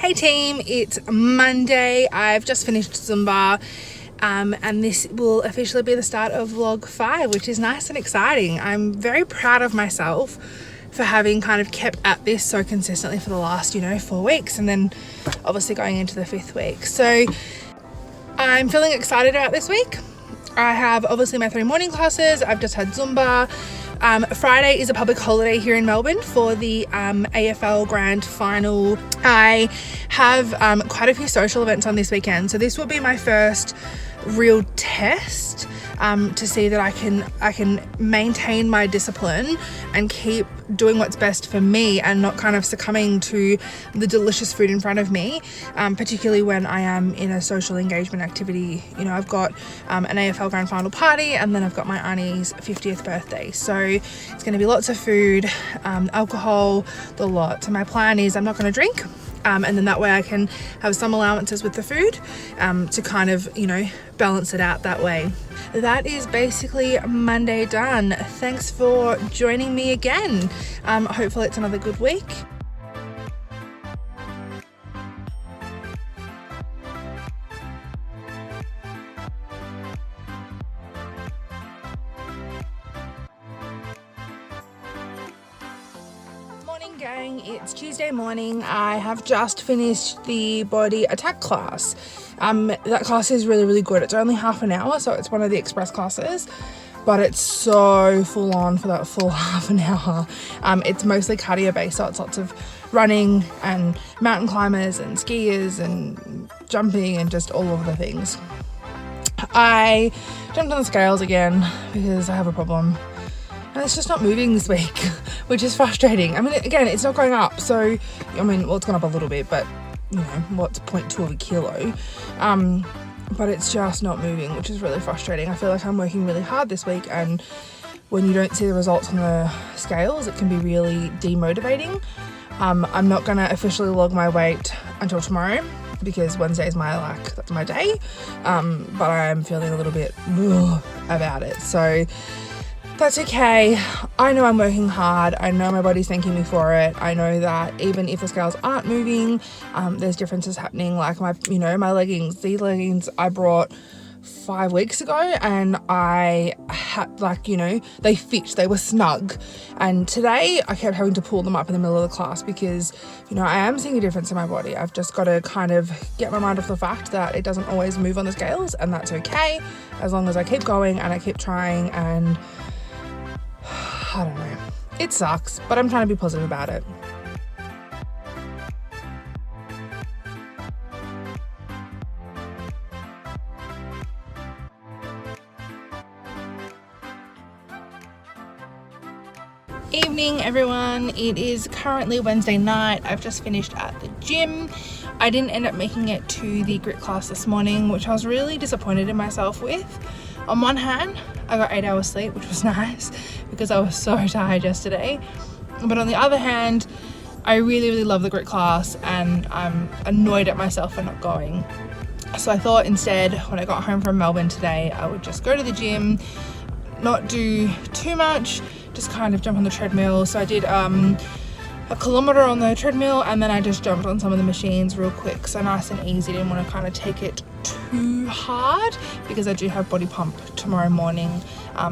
Hey team, it's Monday. I've just finished Zumba and this will officially be the start of vlog 5, which is nice and exciting. I'm very proud of myself for having kind of kept at this so consistently for the last 4 weeks, and then obviously going into the 5th week. So I'm feeling excited about this week. I have obviously my 3 morning classes. I've just had Zumba. Friday is a public holiday here in Melbourne for the AFL Grand Final. I have quite a few social events on this weekend, so this will be my first real test to see that I can maintain my discipline and keep doing what's best for me and not kind of succumbing to the delicious food in front of me, particularly when I am in a social engagement activity. I've got an AFL Grand Final party, and then I've got my auntie's 50th birthday, so it's going to be lots of food, alcohol, the lot. So my plan is I'm not going to drink, and then that way I can have some allowances with the food to kind of balance it out that way. That is basically Monday done. Thanks for joining me again. Hopefully it's another good week. Morning gang, it's Tuesday morning. I have just finished the body attack class. That class is really good. It's only half an hour, so it's one of the express classes, but it's so full on for that full half an hour. It's mostly cardio based, so it's lots of running and mountain climbers and skiers and jumping and just all of the things. I jumped on the scales again because I have a problem. And it's just not moving this week, which is frustrating. I mean, again, it's not going up. So, it's gone up a little bit, but, what's 0.2 of a kilo? But it's just not moving, which is really frustrating. I feel like I'm working really hard this week, and when you don't see the results on the scales, it can be really demotivating. I'm not going to officially log my weight until tomorrow, because Wednesday is that's my day. But I am feeling a little bit about it. So that's okay. I know I'm working hard. I know my body's thanking me for it. I know that even if the scales aren't moving, there's differences happening. Like my leggings. These leggings I brought 5 weeks ago, and I had they fit. They were snug. And today I kept having to pull them up in the middle of the class because I am seeing a difference in my body. I've just got to kind of get my mind off the fact that it doesn't always move on the scales, and that's okay as long as I keep going and I keep trying. And I don't know. It sucks, but I'm trying to be positive about it. Evening everyone, it is currently Wednesday night. I've just finished at the gym. I didn't end up making it to the grit class this morning, which I was really disappointed in myself with. On one hand, I got 8 hours sleep, which was nice because I was so tired yesterday. But on the other hand, I really love the grit class, and I'm annoyed at myself for not going. So I thought instead, when I got home from Melbourne today, I would just go to the gym, not do too much, just kind of jump on the treadmill. So I did a kilometre on the treadmill, and then I just jumped on some of the machines real quick. So nice and easy. Didn't want to kind of take it too hard because I do have body pump tomorrow morning.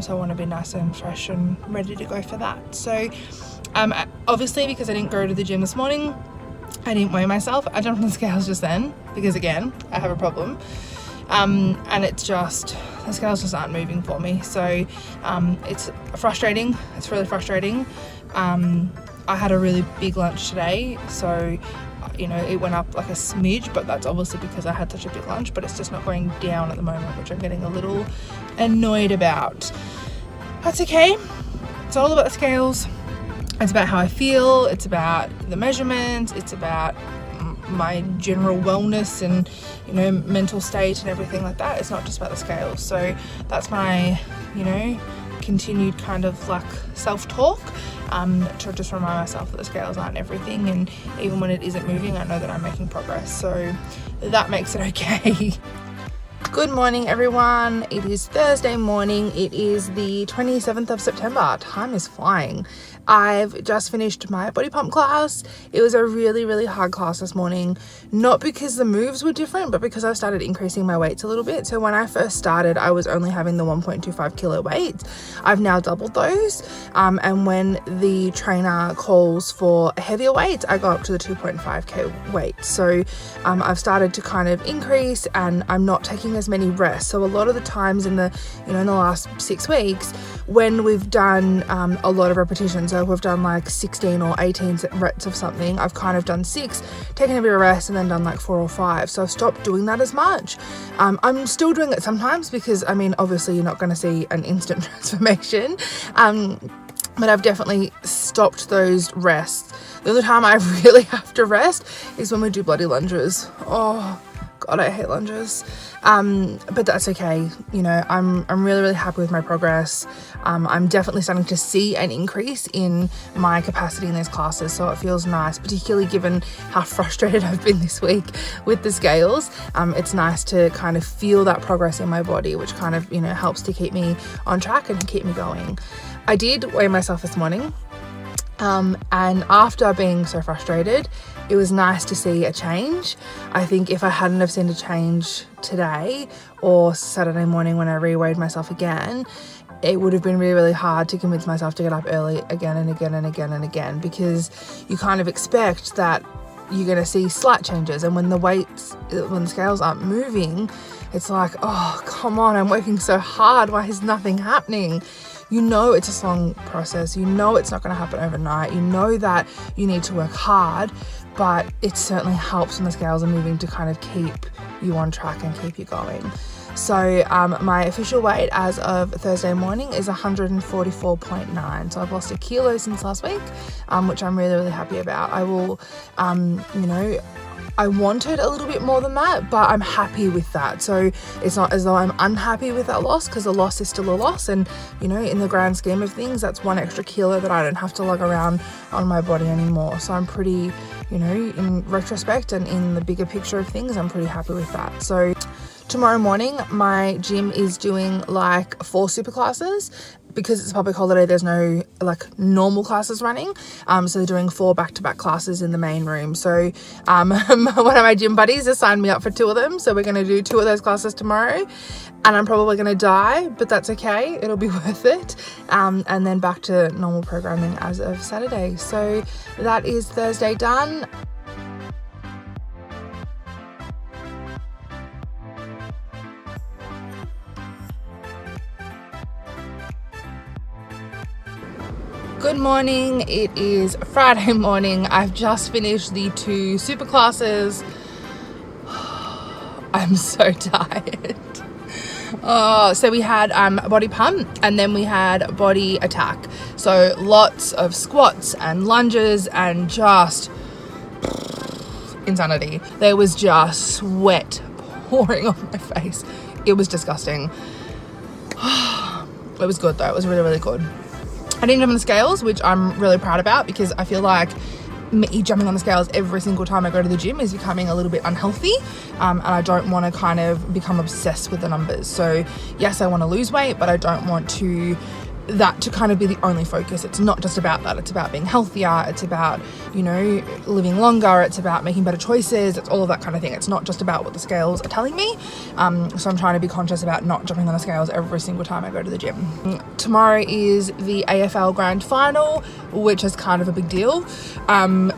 So I want to be nice and fresh and ready to go for that. So obviously, because I didn't go to the gym this morning, I didn't weigh myself. I jumped on the scales just then because, again, I have a problem. And it's just, the scales just aren't moving for me. So it's frustrating. It's really frustrating. I had a really big lunch today, so it went up like a smidge, but that's obviously because I had such a big lunch, but it's just not going down at the moment, which I'm getting a little annoyed about. That's okay. It's all about the scales. It's about how I feel. It's about the measurements. It's about my general wellness and mental state and everything like that. It's not just about the scales. So that's my continued kind of like self-talk, to just remind myself that the scales aren't everything, and even when it isn't moving, I know that I'm making progress, so that makes it okay. Good morning, everyone. It is Thursday morning. It is the 27th of September. Time is flying. I've just finished my body pump class. It was a really hard class this morning, not because the moves were different, but because I started increasing my weights a little bit. So when I first started, I was only having the 1.25 kilo weights. I've now doubled those. And when the trainer calls for heavier weights, I go up to the 2.5k weight. So I've started to kind of increase, and I'm not taking as many rests. So a lot of the times in the last 6 weeks, when we've done a lot of repetitions, so we've done like 16 or 18 reps of something, I've kind of done 6, taken a bit of rest, and then done like 4 or 5. So I've stopped doing that as much. I'm still doing it sometimes because, I mean, obviously you're not going to see an instant transformation. But I've definitely stopped those rests. The other time I really have to rest is when we do bloody lunges. Oh God, I hate lunges. But that's okay. I'm really happy with my progress. I'm definitely starting to see an increase in my capacity in these classes, so it feels nice, particularly given how frustrated I've been this week with the scales. It's nice to kind of feel that progress in my body, which kind of, helps to keep me on track and keep me going. I did weigh myself this morning. And after being so frustrated, it was nice to see a change. I think if I hadn't have seen a change today or Saturday morning when I re-weighed myself again, it would have been really hard to convince myself to get up early again and again, because you kind of expect that you're going to see slight changes. And when the scales aren't moving, it's like, oh, come on, I'm working so hard. Why is nothing happening? It's a slow process. It's not going to happen overnight. That you need to work hard, but it certainly helps when the scales are moving to kind of keep you on track and keep you going. So my official weight as of Thursday morning is 144.9. So I've lost a kilo since last week, which I'm really happy about. I will, I wanted a little bit more than that, but I'm happy with that. So it's not as though I'm unhappy with that loss, because a loss is still a loss. And, in the grand scheme of things, that's 1 extra kilo that I don't have to lug around on my body anymore. So I'm pretty, in retrospect and in the bigger picture of things, I'm pretty happy with that. So tomorrow morning, my gym is doing like 4 super classes. Because it's a public holiday, there's no normal classes running. So they're doing 4 back-to-back classes in the main room. So one of my gym buddies has signed me up for 2 of them. So we're going to do 2 of those classes tomorrow. And I'm probably going to die, but that's okay. It'll be worth it. And then back to normal programming as of Saturday. So that is Thursday done. Good morning. It is Friday morning. I've just finished the 2 super classes. I'm so tired. So we had body pump, and then we had body attack. So lots of squats and lunges and just insanity. There was just sweat pouring on my face. It was disgusting. It was good though. It was really good. I didn't jump on the scales, which I'm really proud about, because I feel like me jumping on the scales every single time I go to the gym is becoming a little bit unhealthy, and I don't want to kind of become obsessed with the numbers. So yes, I want to lose weight, but I don't want that to kind of be the only focus. It's not just about that. It's about being healthier. It's about, living longer. It's about making better choices. It's all of that kind of thing. It's not just about what the scales are telling me. So I'm trying to be conscious about not jumping on the scales every single time I go to the gym. Tomorrow is the AFL Grand Final, which is kind of a big deal. I'm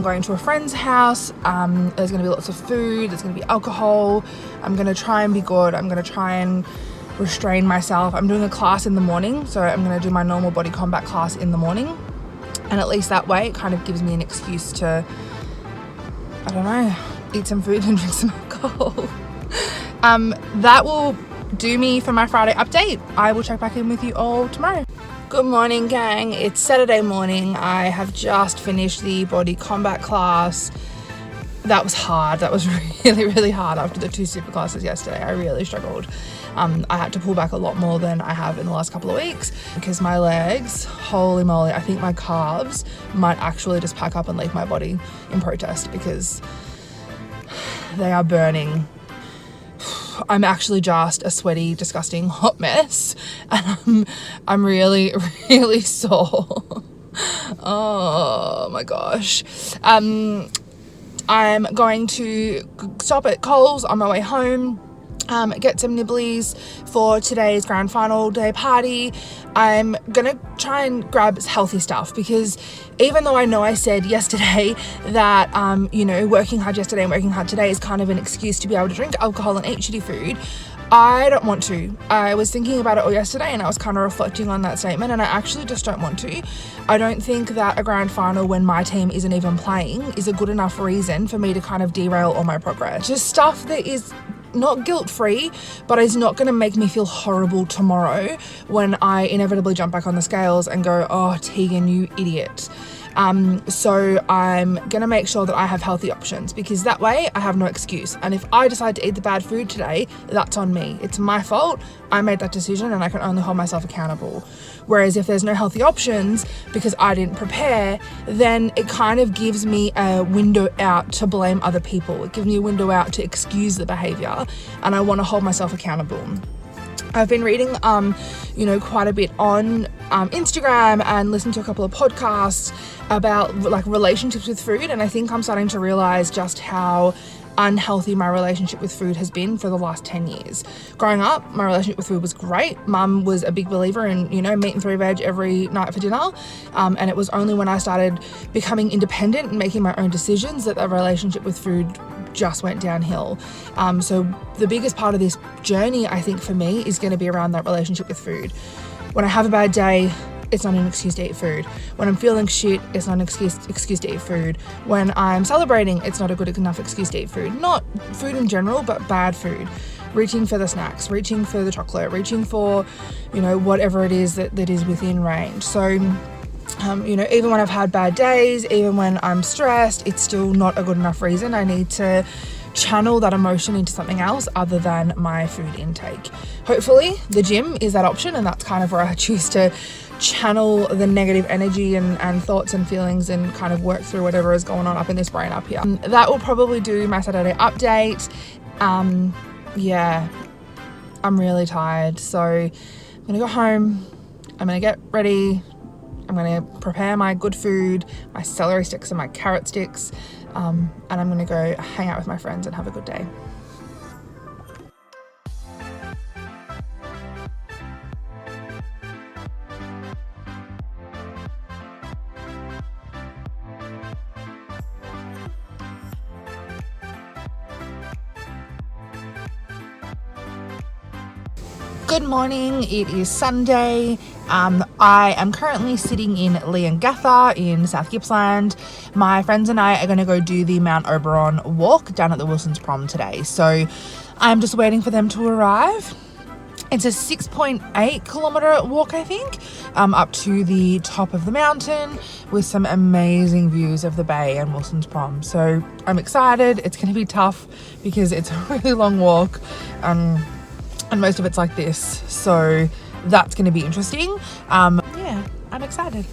going to a friend's house. There's going to be lots of food. There's going to be alcohol. I'm going to try and be good. I'm going to try and restrain myself. I'm doing a class in the morning, so I'm going to do my normal body combat class in the morning, and at least that way it kind of gives me an excuse to, I don't know, eat some food and drink some alcohol. That will do me for my Friday update. I will check back in with you all tomorrow. Good morning, gang. It's Saturday morning. I have just finished the body combat class. That was hard. That was really hard after the 2 super classes yesterday. I really struggled. I had to pull back a lot more than I have in the last couple of weeks, because my legs, holy moly, I think my calves might actually just pack up and leave my body in protest, because they are burning. I'm actually just a sweaty, disgusting hot mess, and I'm really, really sore. Oh my gosh. I'm going to stop at Coles on my way home, get some nibblies for today's grand final day party. I'm gonna try and grab healthy stuff, because even though I know I said yesterday that working hard yesterday and working hard today is kind of an excuse to be able to drink alcohol and eat shitty food, I don't want to. I was thinking about it all yesterday, and I was kind of reflecting on that statement, and I actually just don't want to. I don't think that a grand final when my team isn't even playing is a good enough reason for me to kind of derail all my progress. Just stuff that is not guilt-free, but is not going to make me feel horrible tomorrow when I inevitably jump back on the scales and go, oh, Tegan, you idiot. So I'm going to make sure that I have healthy options, because that way I have no excuse. And if I decide to eat the bad food today, that's on me. It's my fault. I made that decision, and I can only hold myself accountable. Whereas if there's no healthy options because I didn't prepare, then it kind of gives me a window out to blame other people. It gives me a window out to excuse the behavior, and I want to hold myself accountable. I've been reading, quite a bit on Instagram and listening to a couple of podcasts about like relationships with food. And I think I'm starting to realize just how unhealthy my relationship with food has been for the last 10 years. Growing up, my relationship with food was great. Mum was a big believer in, meat and 3 veg every night for dinner. And it was only when I started becoming independent and making my own decisions that the relationship with food just went downhill. So the biggest part of this journey, I think, for me is going to be around that relationship with food. When I have a bad day, it's not an excuse to eat food. When I'm feeling shit, it's not an excuse to eat food. When I'm celebrating, it's not a good enough excuse to eat food. Not food in general, but bad food. Reaching for the snacks, reaching for the chocolate, reaching for, whatever it is that is within range. So, even when I've had bad days, even when I'm stressed, it's still not a good enough reason. I need to channel that emotion into something else other than my food intake. Hopefully the gym is that option, and that's kind of where I choose to channel the negative energy and thoughts and feelings and kind of work through whatever is going on up in this brain up here. That will probably do my Saturday update. I'm really tired, so I'm gonna go home, I'm gonna get ready, I'm gonna prepare my good food, my celery sticks and my carrot sticks, and I'm gonna go hang out with my friends and have a good day. Good morning, it is Sunday. I am currently sitting in Leongatha in South Gippsland. My friends and I are going to go do the Mount Oberon walk down at the Wilson's Prom today. So I'm just waiting for them to arrive. It's a 6.8 kilometre walk, I think, up to the top of the mountain with some amazing views of the bay and Wilson's Prom. So I'm excited. It's going to be tough because it's a really long walk. And most of it's like this, so that's going to be interesting. I'm excited.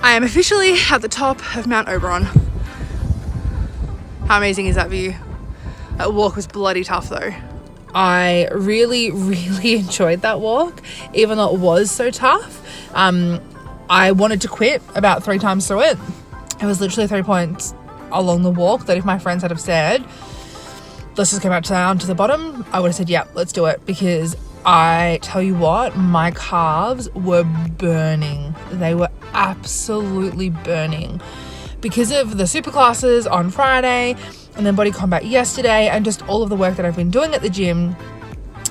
I am officially at the top of Mount Oberon. How amazing is that view? That walk was bloody tough though. I really, really enjoyed that walk, even though it was so tough. I wanted to quit about 3 times through it. It was literally 3 points along the walk that if my friends had have said, let's just go back down to the bottom, I would have said, yeah, let's do it. Because I tell you what, my calves were burning. They were absolutely burning because of the super classes on Friday and then body combat yesterday and just all of the work that I've been doing at the gym.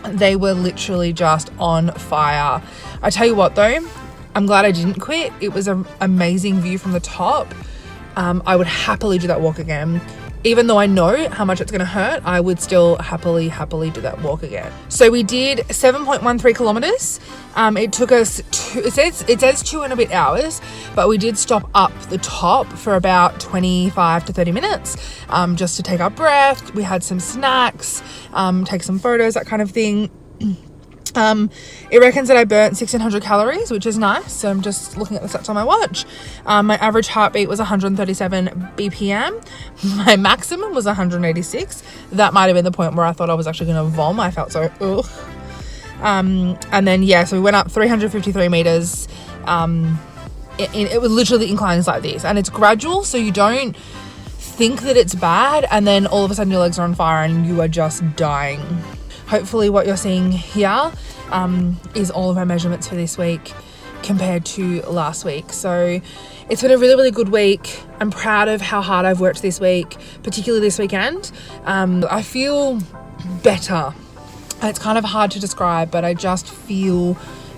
They were literally just on fire. I tell you what though, I'm glad I didn't quit. It was an amazing view from the top. I would happily do that walk again. Even though I know how much it's going to hurt, I would still happily do that walk again. So we did 7.13 kilometers. It took us, it says 2 and a bit hours, but we did stop up the top for about 25 to 30 minutes just to take our breath. We had some snacks, take some photos, that kind of thing. It reckons that I burnt 1600 calories, which is nice. So I'm just looking at the stats on my watch. My average heartbeat was 137 BPM. My maximum was 186. That might have been the point where I thought I was actually going to vom. I felt so ugh. And then yeah, so we went up 353 meters. It was literally inclines like this, and it's gradual, so you don't think that it's bad, and then all of a sudden your legs are on fire and you are just dying. Hopefully what you're seeing here is all of my measurements for this week compared to last week. So it's been a really, really good week. I'm proud of how hard I've worked this week, particularly this weekend. I feel better. It's kind of hard to describe, but I just feel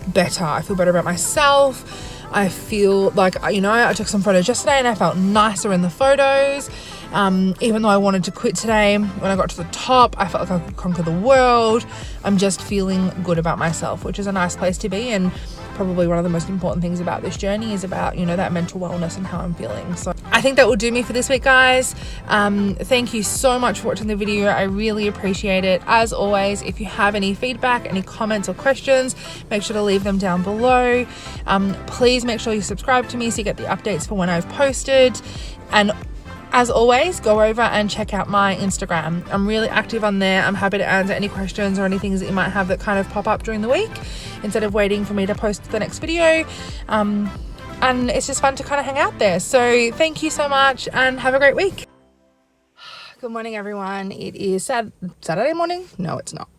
better. I feel better about myself. I feel like, you know, I took some photos yesterday and I felt nicer in the photos. Even though I wanted to quit today, when I got to the top, I felt like I could conquer the world. I'm just feeling good about myself, which is a nice place to be. And probably one of the most important things about this journey is about, you know, that mental wellness and how I'm feeling. So I think that will do me for this week, guys. Thank you so much for watching the video. I really appreciate it. As always, if you have any feedback, any comments or questions, make sure to leave them down below. Please make sure you subscribe to me so you get the updates for when I've posted. And as always, go over and check out my Instagram. I'm really active on there. I'm happy to answer any questions or any things that you might have that kind of pop up during the week instead of waiting for me to post the next video. And it's just fun to kind of hang out there. So thank you so much and have a great week. Good morning, everyone. It is Saturday morning. No, it's not.